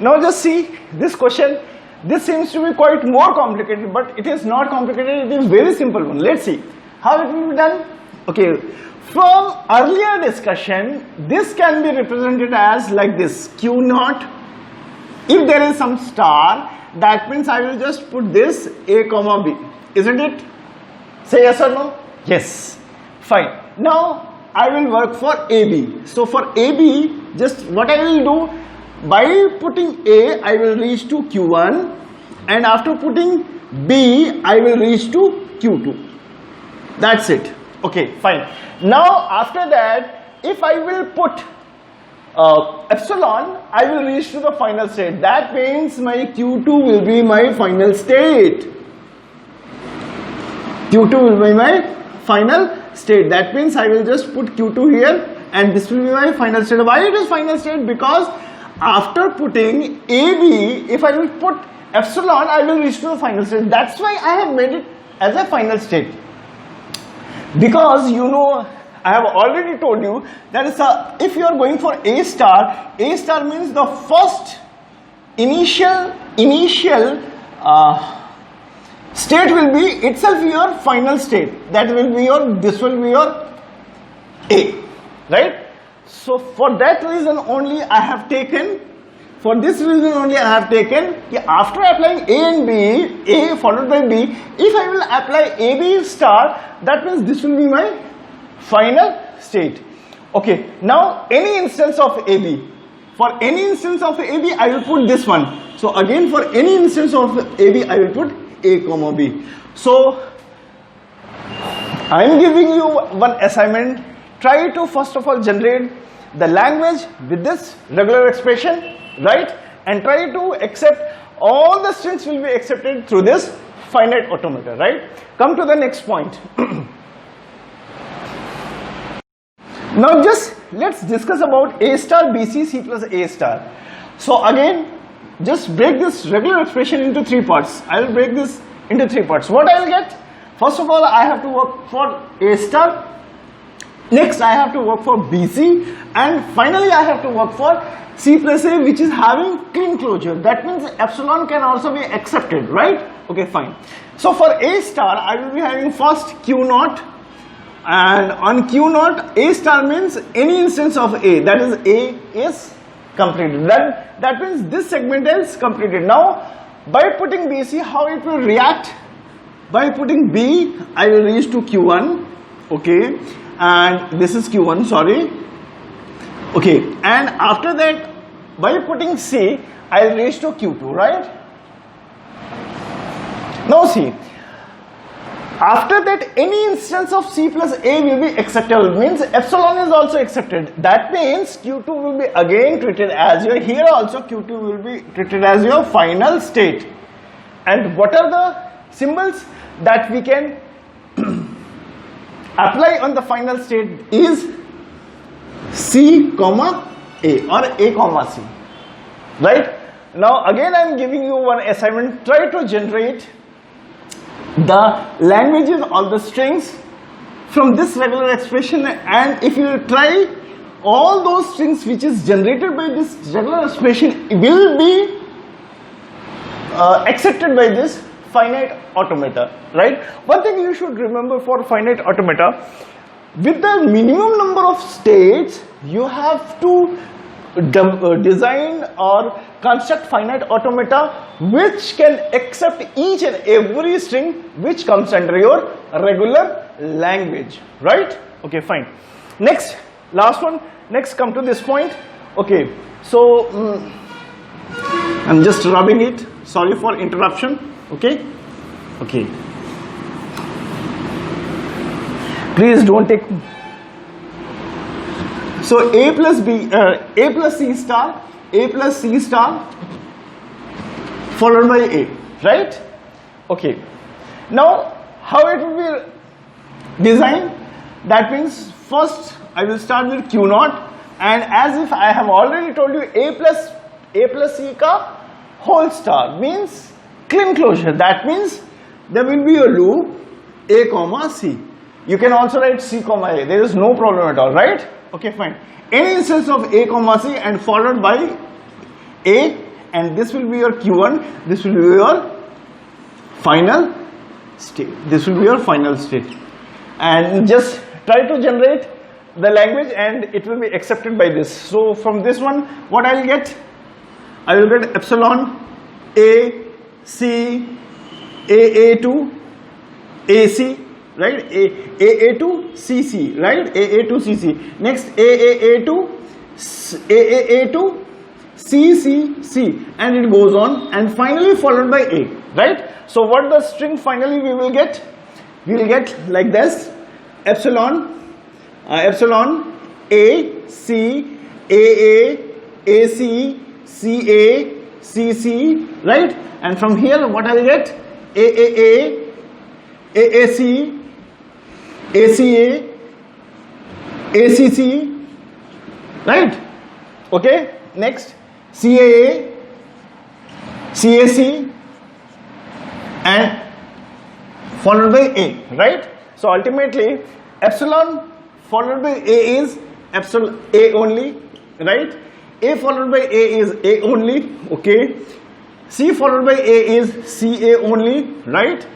Now just see this question. This seems to be quite more complicated, but it is not complicated. It is very simple one. Let's see how it will be done. Okay, from earlier discussion, this can be represented as like this, Q naught. If there is some star, that means I will just put this A comma B, isn't it? Say yes or no? Yes. Fine. Now I will work for AB. So for AB, just what I will do, by putting A, I will reach to Q1, and after putting B, I will reach to Q2. That's it. Okay, fine. Now after that, if I will put epsilon, I will reach to the final state. That means my Q2 will be my final state. Q2 will be my final state. That means I will just put Q2 here, and this will be my final state. Why it is final state? Because after putting AB, if I will put epsilon, I will reach to the final state. That's why I have made it as a final state. Because you know, I have already told you that is if you are going for A star means the first initial state will be itself your final state. That will be your, this will be your A, right? So for that reason only I have taken, after applying A and B, A followed by B, if I will apply AB star, that means this will be my final state. Okay, now any instance of AB, for any instance of AB I will put this one. So again for any instance of AB I will put A comma B. So I am giving you one assignment. Try to first of all generate the language with this regular expression, right? And try to accept all the strings will be accepted through this finite automata, right? Come to the next point. Now just let's discuss about A star, BC, C plus A star. So again, just break this regular expression into three parts. I will break this into three parts. What I will get? First of all, I have to work for A star. Next, I have to work for BC, and finally, I have to work for C plus A, which is having clean closure. That means epsilon can also be accepted, right? Okay, fine. So for A star, I will be having first Q naught, and on Q naught, A star means any instance of A. That is A is completed. That means this segment is completed. Now, by putting BC, how it will react? By putting B, I will reach to Q1. Okay. And this is Q1, sorry. Okay, and after that, by putting C, I will reach to Q2, right? Now see, after that, any instance of C plus A will be acceptable, means epsilon is also accepted. That means Q2 will be again treated as your, here also Q2 will be treated as your final state. And what are the symbols that we can apply on the final state is C comma A or A comma C, right? Now again I am giving you one assignment. Try to generate the languages or the strings from this regular expression, and if you try, all those strings which is generated by this regular expression will be accepted by this finite automata, right? One thing you should remember for finite automata, with the minimum number of states, you have to design or construct finite automata which can accept each and every string which comes under your regular language, right? Okay, fine. Next, last one. Next, come to this point. Okay, so I'm just rubbing it. Sorry for interruption. Okay, okay. Please don't take. So A plus B, A plus C star, A plus C star, followed by A, right? Okay. Now, how it will be designed? That means first I will start with Q naught, and as if I have already told you, A plus C ka whole star means clean closure. That means there will be a loop A comma C. You can also write C comma A. There is no problem at all, right? Okay, fine. Any instance of A comma C and followed by A and this will be your Q1, this will be your final state. This will be your final state. And just try to generate the language and it will be accepted by this. So from this one, what I will get? I will get epsilon A C A to AC, right? A to CC, right? A to CC. Next A to CCC, and it goes on, and finally followed by A, right? So what the string finally we will get? We will get like this: epsilon A C A AC CA CC, right? And from here what I will get? AAC ACA ACC, right? Okay, next CAA CAC and followed by A, right? So ultimately epsilon followed by A is epsilon A only, right? A followed by A is A only, okay? C followed by A is CA only, right?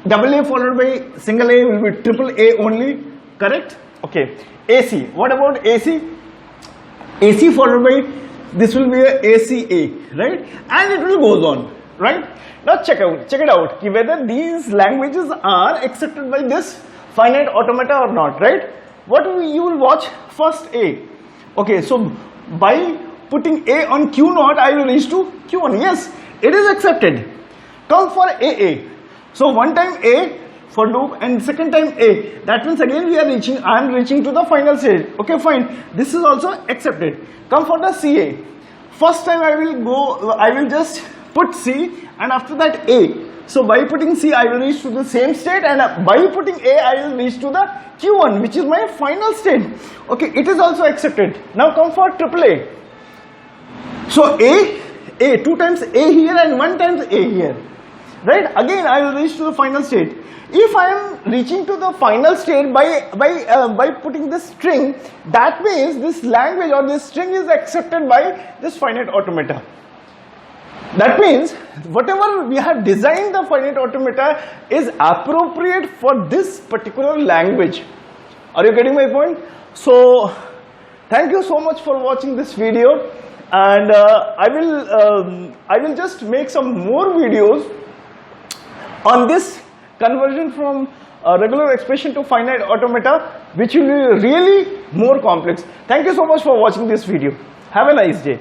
Double A followed by single A will be triple A only, correct? Okay. AC, what about AC? AC followed by, this will be a ACA, right? And it will goes on, right? Now check it out whether these languages are accepted by this finite automata or not, right? You will watch first A. Okay, so by putting A on Q0, I will reach to Q1. Yes, it is accepted. Come for AA. So one time A for loop and second time A. That means again I am reaching to the final stage. Okay, fine. This is also accepted. Come for the CA. First time I will just put C and after that A. So by putting C I will reach to the same state, and by putting A I will reach to the Q1, which is my final state. Okay, it is also accepted. Now come for AAA. So A, two times A here and one times A here. Right? Again I will reach to the final state. If I am reaching to the final state by putting this string, that means this language or this string is accepted by this finite automata. That means whatever we have designed the finite automata is appropriate for this particular language. Are you getting my point? So thank you so much for watching this video, and I will just make some more videos on this conversion from regular expression to finite automata, which will be really more complex. Thank you so much for watching this video. Have a nice day.